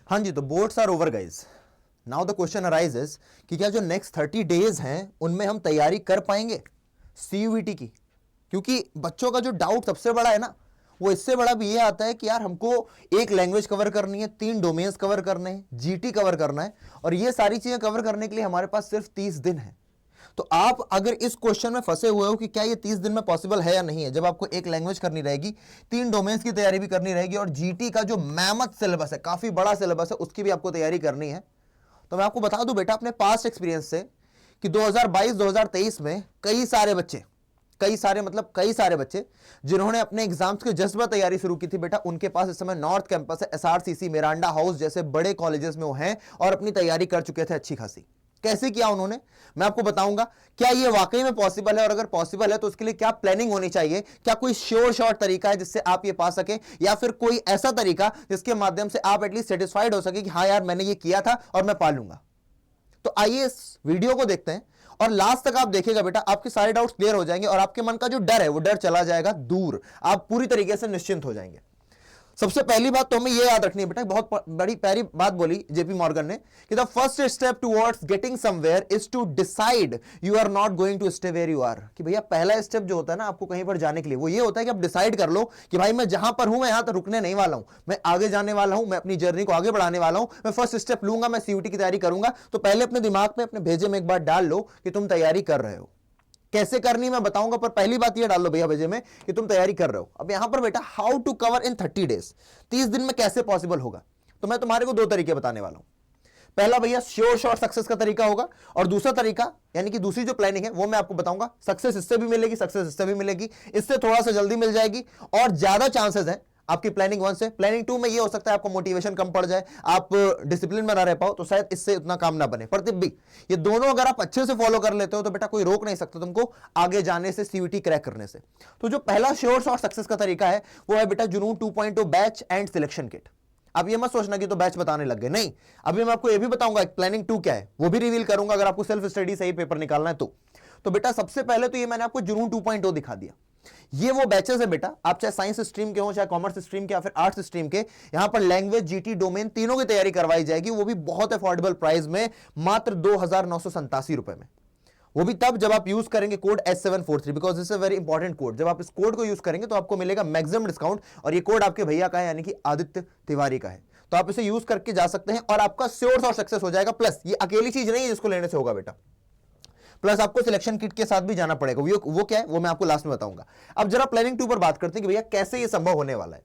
हाँ जी, तो boards are over guys. Now the question arises कि क्या जो नेक्स्ट 30 डेज हैं उनमें हम तैयारी कर पाएंगे सीयूईटी की। क्योंकि बच्चों का जो डाउट सबसे बड़ा है ना, वो इससे बड़ा भी ये आता है कि यार हमको एक लैंग्वेज कवर करनी है, 3 डोमेन्स कवर करने हैं, जीटी कवर करना है, और ये सारी चीजें कवर करने के लिए हमारे पास सिर्फ 30 दिन है। तो आप अगर इस क्वेश्चन में फंसे हुए हो कि क्या ये 30 दिन में पॉसिबल है या नहीं है, जब आपको एक लैंग्वेज करनी रहेगी, 3 डोमेन्स की तैयारी भी करनी रहेगी, और जीटी का जो मैमथ सिलेबस है, काफी बड़ा सिलेबस है, उसकी भी आपको तैयारी करनी है, तो मैं आपको बता दूं बेटा अपने पास्ट एक्सपीरियंस से कि 2022-2023 में कई सारे बच्चे, कई सारे बच्चे जिन्होंने अपने एग्जाम्स के जज्बा तैयारी शुरू की थी बेटा, उनके पास इस समय नॉर्थ कैंपस है, एसआरसीसी, मिरांडा हाउस जैसे बड़े कॉलेजेस में वो हैं और अपनी तैयारी कर चुके थे अच्छी खासी। कैसे किया उन्होंने, मैं आपको बताऊंगा। क्या ये वाकई में पॉसिबल है, और अगर पॉसिबल है तो उसके लिए क्या प्लानिंग होनी चाहिए, क्या कोई श्योर शॉर्ट तरीका है जिससे आप ये पा सके, या फिर कोई ऐसा तरीका जिसके माध्यम से आप एटलीस्ट सेटिस्फाइड हो सके कि हाँ यार मैंने ये किया था और मैं पा लूंगा। तो आइए इस वीडियो को देखते हैं, और लास्ट तक आप देखिएगा बेटा, आपके सारे डाउट्स क्लियर हो जाएंगे और आपके मन का जो डर है वो डर चला जाएगा दूर, आप पूरी तरीके से निश्चिंत हो जाएंगे। सबसे पहली बात तो हमें यह याद रखनी है बेटा, बहुत बड़ी प्यारी बात बोली जेपी मॉर्गन ने कि the first step towards getting somewhere is to decide you are not going to stay where you are. कि भैया पहला स्टेप जो होता है ना आपको कहीं पर जाने के लिए, वो ये होता है कि आप डिसाइड कर लो कि भाई मैं जहां पर हूं मैं यहां तो रुकने नहीं वाला हूं, मैं आगे जाने वाला हूं, मैं अपनी जर्नी को आगे बढ़ाने वाला हूं, मैं फर्स्ट स्टेप लूंगा, मैं सीयूटी की तैयारी करूंगा। तो पहले अपने दिमाग में, अपने भेजे में एक बार डाल लो कि तुम तैयारी कर रहे हो। कैसे करनी मैं बताऊंगा, पर पहली बात ये डाल लो भैया भेजे में कि तुम तैयारी कर रहे हो। अब यहां पर बेटा how to cover in 30 days, 30 दिन में कैसे पॉसिबल होगा, तो मैं तुम्हारे को 2 तरीके बताने वाला हूं। पहला भैया श्योर शॉर्ट सक्सेस का तरीका होगा, और दूसरा तरीका यानी कि दूसरी जो प्लानिंग है वो मैं आपको बताऊंगा। सक्सेस इससे भी मिलेगी, सक्सेस इससे भी मिलेगी, इससे थोड़ा सा जल्दी मिल जाएगी, और ज्यादा चांसेस है आपकी प्लानिंग 1 से। प्लानिंग 2 में ये हो सकता है आपको मोटिवेशन कम पड़ जाए, आप डिसिप्लिन में ना रह पाओ, तो शायद इससे उतना काम ना बने। पर तब भी ये दोनों अगर आप अच्छे से फॉलो कर लेते हो तो बेटा कोई रोक नहीं सकता तुमको आगे जाने से, सीयूटी क्रैक करने से। तो जो पहला श्योर शॉर्ट सक्सेस का तरीका है वो है बेटा जुनून 2.0 बैच एंड सिलेक्शन किट। अब ये मत सोचना कि तो बैच बताने लग गए, नहीं, अभी मैं आपको ये भी बताऊंगा प्लानिंग 2 क्या है, वो भी रिवील करूंगा अगर आपको सेल्फ स्टडी सही पेपर निकालना है तो बेटा सबसे पहले तो ये मैंने आपको जुनून 2.0 दिखा दिया। ये वो बैचेस है बेटा, आप चाहे साइंस स्ट्रीम के हो, चाहे कॉमर्स स्ट्रीम के या फिर आर्ट्स स्ट्रीम के, यहां पर लैंग्वेज, जीटी, डोमेन तीनों की तैयारी करवाई जाएगी, वो भी बहुत अफोर्डेबल प्राइस में, मात्र 2,987 रुपए में। वो भी तब जब आप यूज करेंगे code S743, because this is very important code. जब आप इस कोड को यूज करेंगे तो आपको मिलेगा मैक्सिमम डिस्काउंट, और ये कोड आपके भैया का है यानी कि आदित्य तिवारी का है, तो आप इसे यूज करके जा सकते हैं और आपका श्योर और सक्सेस हो जाएगा। प्लस ये अकेली चीज नहीं है जिसको लेने से होगा बेटा, प्लस आपको सिलेक्शन किट के साथ भी जाना पड़ेगा। वो क्या है वो मैं आपको लास्ट में बताऊंगा। अब जरा प्लानिंग 2 पर बात करते हैं कि भैया कैसे ये संभव होने वाला है।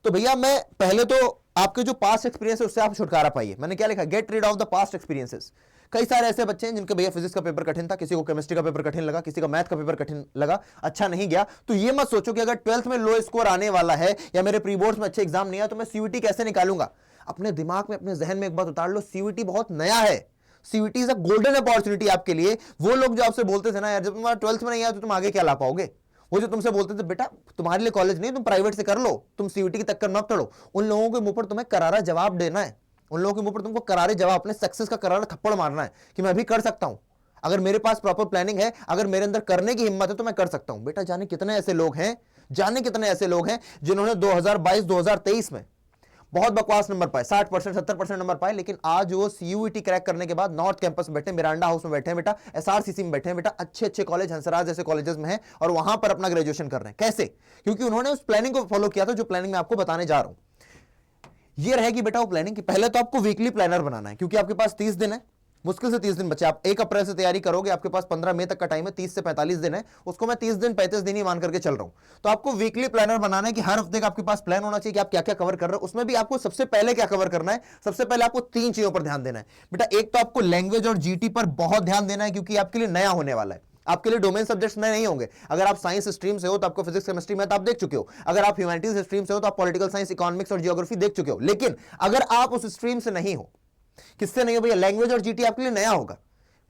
तो भैया मैं पहले तो आपके जो पास्ट एक्सपीरियंस है उससे आप छुटकारा पाइए। मैंने क्या लिखा, get rid of the past experiences. कई सारे ऐसे बच्चे हैं जिनके भैया फिजिक्स का पेपर कठिन था, किसी को केमिस्ट्री का पेपर कठिन लगा, किसी का मैथ का पेपर कठिन लगा, अच्छा नहीं गया। तो ये मत सोचो कि अगर 12th में लो स्कोर आने वाला है या मेरे प्री बोर्ड्स में अच्छे एग्जाम नहीं आया तो मैं सीयूटी कैसे निकालूंगा। अपने दिमाग में, अपने जहन में एक बात उतार लो, सीयूटी बहुत नया है, CUT is a golden opportunity आपके लिए। वो लोग जो आपसे बोलते थे ना यार जब तुम्हारा 12th में नहीं आया तो तुम आगे क्या ला पाओगे, वो जो तुमसे बोलते थे बेटा तुम्हारे लिए कॉलेज नहीं, तुम प्राइवेट से कर लो, तुम सीयूटी की टक्कर मत तोड़ो, उन लोगों के मुंह पर तुम्हें करारा जवाब देना है। उन लोगों के मुंह पर तुमको करारे जवाब, अपने सक्सेस का करारा थप्पड़ मारना है कि मैं भी कर सकता हूं, अगर मेरे पास प्रॉपर प्लानिंग है, अगर मेरे अंदर करने की हिम्मत है तो मैं कर सकता हूं। बेटा जाने कितने ऐसे लोग हैं, जिन्होंने 2022-2023 में बहुत बकवास नंबर पाए, 60%, 70% नंबर पाए, लेकिन आज वो सीयूईटी क्रैक करने के बाद नॉर्थ कैंपस में बैठे, मिरांडा हाउस में बैठे हैं बेटा, एसआरसीसी में बैठे हैं बेटा, अच्छे अच्छे कॉलेज, हंसराज जैसे कॉलेजेस में हैं, और वहां पर अपना ग्रेजुएशन कर रहे हैं। कैसे? क्योंकि उन्होंने उस प्लानिंग को फॉलो किया था जो प्लानिंग मैं आपको बताने जा रहा हूं। ये रहेगी बेटा वो प्लानिंग कि पहले तो आपको वीकली प्लानर बनाना है, क्योंकि आपके पास 30 दिन है, मुश्किल से 30 दिन बचे। आप 1 अप्रैल से तैयारी करोगे, आपके पास 15 मई तक का टाइम है, 30 से 45 दिन है, उसको मैं 30 दिन 35 दिन ही मान करके चल रहा हूं। तो आपको वीकली प्लानर बनाना है कि हर हफ्ते का आपके पास प्लान होना चाहिए कि आप क्या क्या कवर कर रहे हो। उसमें भी आपको सबसे पहले क्या कवर करना है, सबसे पहले आपको 3 चीजों पर ध्यान देना है बेटा। एक तो आपको लैंग्वेज और जीटी पर बहुत ध्यान देना है, क्योंकि आपके लिए नया होने वाला है, आपके लिए डोमेन सब्जेक्ट्स नए नहीं होंगे। अगर आप साइंस स्ट्रीम से हो तो आपको फिजिक्स, केमिस्ट्री, मैथ आप देख चुके हो। अगर आप ह्यूमैनिटीज स्ट्रीम से हो तो आप पॉलिटिकल साइंस, इकोनॉमिक्स और जियोग्राफी देख चुके हो। लेकिन अगर आप उस स्ट्रीम से नहीं हो, किससे नहीं हो भैया, लैंग्वेज और जीटी आपके लिए नया होगा।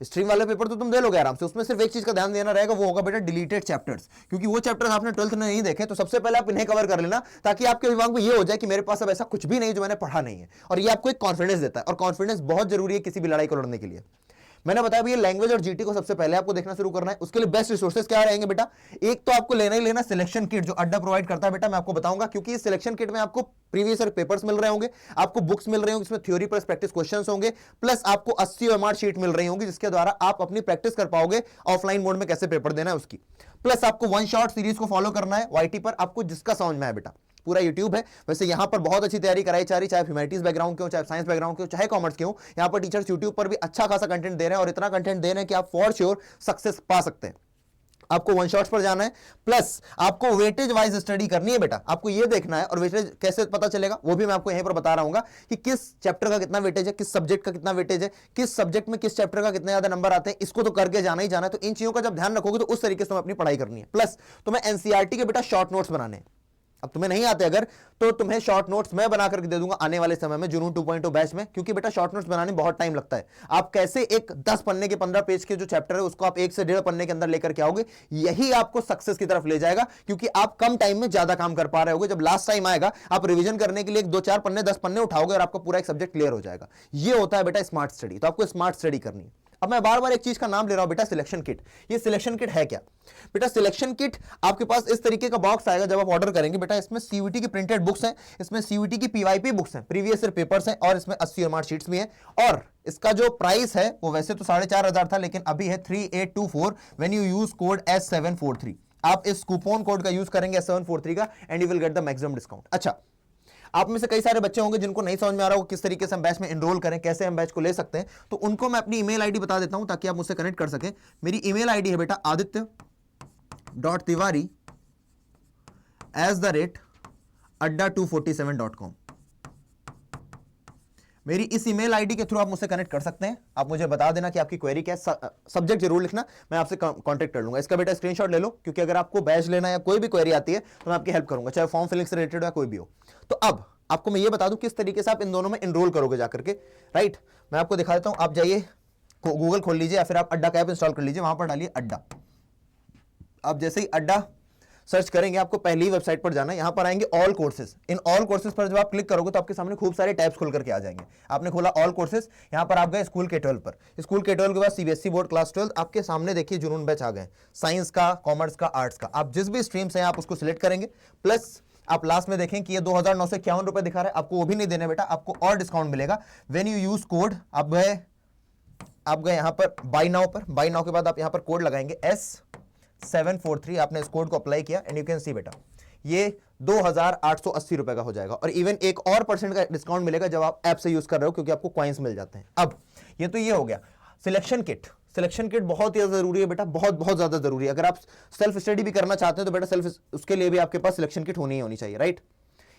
स्ट्रीम वाले पेपर तो तुम दे लोगे आराम से, उसमें सिर्फ एक चीज का ध्यान देना रहेगा, वो होगा बेटा डिलीटेड चैप्टर्स, क्योंकि वो चैप्टर्स आपने 12th में नहीं देखे। तो सबसे पहले आप इन्हें कवर कर लेना, ताकि आपके दिमाग में ये हो जाए कि मेरे पास अब ऐसा कुछ भी नहीं जो मैंने पढ़ा नहीं है, और ये आपको एक कॉन्फिडेंस देता है, और कॉन्फिडेंस बहुत जरूरी है किसी भी लड़ाई को लड़ने के लिए। मैंने बताया भैया लैंग्वेज और जीटी को सबसे पहले आपको देखना शुरू करना है। उसके लिए बेस्ट रिसोर्सेज क्या रहेंगे बेटा, एक तो आपको लेना ही लेना सिलेक्शन किट जो अड्डा प्रोवाइड करता है बेटा, मैं आपको बताऊंगा, क्योंकि इस सिलेक्शन किट में आपको प्रीवियस ईयर पेपर्स मिल रहे होंगे, आपको बुक्स मिल रही होंगी, इसमें थ्योरी प्लस प्रैक्टिस क्वेश्चंस होंगे, प्लस आपको 80 ओएमआर शीट मिल रही होंगी जिसके द्वारा आप अपनी प्रैक्टिस कर पाओगे ऑफलाइन मोड में कैसे पेपर देना है उसकी। प्लस आपको वन शॉट सीरीज को फॉलो करना है वाईटी पर, आपको जिसका समझ में आए बेटा, पूरा यूट्यूब है। वैसे यहां पर बहुत अच्छी तैयारी कराई जा रही, चाहे ह्यूमैनिटीज बैकग्राउंड के हो, चाहे साइंस बैकग्राउंड के हो, चाहे कॉमर्स के हो, यहां पर टीचर्स यूट्यूब पर भी अच्छा खासा कंटेंट दे रहे हैं और इतना कंटेंट दे रहे हैं कि आप फॉर श्योर सक्सेस पा सकते हैं। आपको वन शॉट्स पर जाना है, प्लस आपको वेटेज वाइज स्टडी करनी है बेटा, आपको यह देखना है। और वेटेज कैसे पता चलेगा वो भी मैं आपको यहीं पर बता रहा हूं कि किस चैप्टर का कितना वेटेज है, किस सब्जेक्ट का कितना वेटेज है, किस सब्जेक्ट में किस चैप्टर का कितने ज्यादा नंबर आते हैं, इसको तो करके जाना ही जाना है। तो इन चीजों का जब ध्यान रखोगे तो उस तरीके से तुम्हें अपनी पढ़ाई करनी है। प्लस तुम्हें एनसीईआरटी के बेटा शॉर्ट नोट्स बनाने हैं। अब तुम्हें नहीं आते अगर, तो तुम्हें शॉर्ट नोट्स मैं बना करके दे दूंगा आने वाले समय में जुनून 2.0 बैच में, क्योंकि बेटा शॉर्ट नोट्स बनाने में बहुत टाइम लगता है। आप कैसे एक 10 पन्ने के 15 पेज के जो चैप्टर है उसको आप 1 से 1.5 पन्ने के अंदर लेकर के आओगे, यही आपको सक्सेस की तरफ ले जाएगा, क्योंकि आप कम टाइम में ज्यादा काम कर पा रहे होगे। जब लास्ट टाइम आएगा आप रिवीजन करने के लिए 2-4 पन्ने 10 पन्ने उठाओगे और आपका पूरा एक सब्जेक्ट क्लियर हो जाएगा। ये होता है बेटा स्मार्ट स्टडी। तो आपको स्मार्ट स्टडी करनी है। अब मैं बार बार एक चीज का नाम ले रहा हूं बेटा, सिलेक्शन किट। ये सिलेक्शन किट है क्या बेटा? सिलेक्शन किट आपके पास इस तरीके का बॉक्स आएगा जब आप ऑर्डर करेंगे बेटा। इसमें सीयूईटी की प्रिंटेड बुक्स हैं, इसमें सीयूईटी की पीवाईपी बुक्स हैं, प्रीवियस ईयर पेपर्स हैं, और इसमें 80 ओएमआर शीट्स भी हैं। और इसका जो प्राइस है वो वैसे तो 4,500 था, लेकिन अभी है 3824 when you use code S743। आप इस कूपन कोड का यूज करेंगे S743 का, and you will get the maximum discount. अच्छा, आप में से कई सारे बच्चे होंगे जिनको नहीं समझ में आ रहा हो किस तरीके से हम बैच में एनरोल करें, कैसे हम बैच को ले सकते हैं, तो उनको मैं अपनी ईमेल आईडी बता देता हूं ताकि आप मुझसे कनेक्ट कर सकें। मेरी ईमेल आईडी है बेटा aditya.tiwari@adda247.com। मेरी इस ईमेल आईडी के थ्रू आप मुझसे कनेक्ट कर सकते हैं। आप मुझे बता देना कि आपकी क्वेरी क्या है, सब्जेक्ट जरूर लिखना, मैं आपसे कांटेक्ट कर लूंगा। इसका बेटा स्क्रीनशॉट ले लो, क्योंकि अगर आपको बैच लेना है या कोई भी क्वेरी आती है तो मैं आपकी हेल्प करूंगा, चाहे फॉर्म फिलिंग से रिलेटेड या कोई भी हो। तो अब आपको मैं ये बता दूं किस तरीके से आप इन दोनों में एनरोल करोगे जाकर के, राइट। मैं आपको दिखा देता हूं। आप जाइए, गूगल खोल लीजिए या फिर आप अड्डा का ऐप इंस्टॉल कर लीजिए, वहां पर डालिए अड्डा। आप जैसे ही अड्डा सर्च करेंगे आपको पहली वेबसाइट पर जाना है, यहां पर आएंगे all courses. In all courses पर जब आप क्लिक करोगे तो आपके सामने खूब सारे टैब्स खुल करके आ जाएंगे। आपने खोला ऑल कोर्सेज, यहां पर आप गए स्कूल के 12 पर, स्कूल के 12 के बाद सीबीएसई बोर्ड क्लास 12, आपके सामने देखिए जुनून बैच आ गए, साइंस का, कॉमर्स का, आर्ट्स का। आप जिस भी स्ट्रीम्स हैं आप उसको सिलेक्ट करेंगे। प्लस आप लास्ट में देखें कि ये 2,951 रुपए दिखा रहा है, आपको वो भी नहीं देने बेटा, आपको और डिस्काउंट मिलेगा व्हेन यू यूज कोड। आप गए यहां पर बाय नाउ पर, बाय नाउ के बाद आप यहां पर कोड लगाएंगे S743। आपने इस कोड को अप्लाई किया एंड यू कैन सी बेटा ये 2,880 रुपए का हो जाएगा, और इवन एक और % का डिस्काउंट मिलेगा जब आप ऐप से यूज कर रहे हो, क्योंकि आपको कॉइंस मिल जाते हैं। अब ये तो ये हो गया सिलेक्शन किट। सिलेक्शन किट बहुत ही जरूरी है बेटा, बहुत बहुत ज्यादा जरूरी है। अगर आप सेल्फ स्टडी भी करना चाहते हैं तो बेटा उसके लिए भी आपके पास सिलेक्शन किट होनी ही होनी चाहिए, राइट।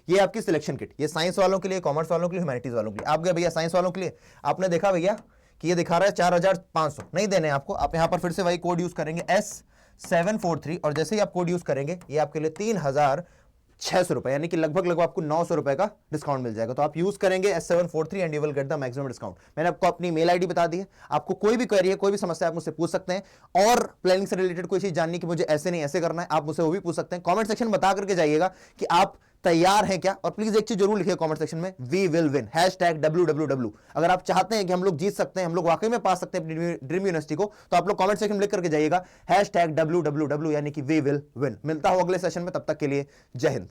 ये आपकी सिलेक्शन किट, ये साइंस वालों के लिए, कॉमर्स वालों के लिए, ह्यूमैनिटीज वालों के लिए। आप गए भैया साइंस वालों के लिए, आपने देखा भैया कि ये दिखा रहा है 4,500, नहीं देने आपको। आप यहां पर फिर से वही कोड यूज करेंगे S743, और जैसे ही आप कोड यूज करेंगे ये आपके लिए 3,600 रुपए, यानी कि लगभग आपको 900 रुपए का डिस्काउंट मिल जाएगा। तो आप यूज करेंगे S743 and you will get the maximum discount. मैंने आपको अपनी मेल आईडी बता दी है। आपको कोई भी क्वेरी है, कोई भी समस्या आप मुझसे पूछ सकते हैं, और प्लानिंग से रिलेटेड कोई चीज जाननी कि मुझे ऐसे नहीं ऐसे करना है, आप मुझसे वो भी पूछ सकते हैं। कमेंट सेक्शन बता करके जाइएगा कि आप तैयार हैं क्या, और प्लीज एक चीज जरूर लिखिए कमेंट सेक्शन में, वी विल विन #WWW। अगर आप चाहते हैं कि हम लोग जीत सकते हैं, हम लोग वाकई में पा सकते हैं अपनी ड्रीम यूनिवर्सिटी को, तो आप लोग कमेंट सेक्शन में लिख करके जाइएगा #WWW, यानी कि वी विल विन। मिलता हूं अगले सेशन में, तब तक के लिए जय हिंद।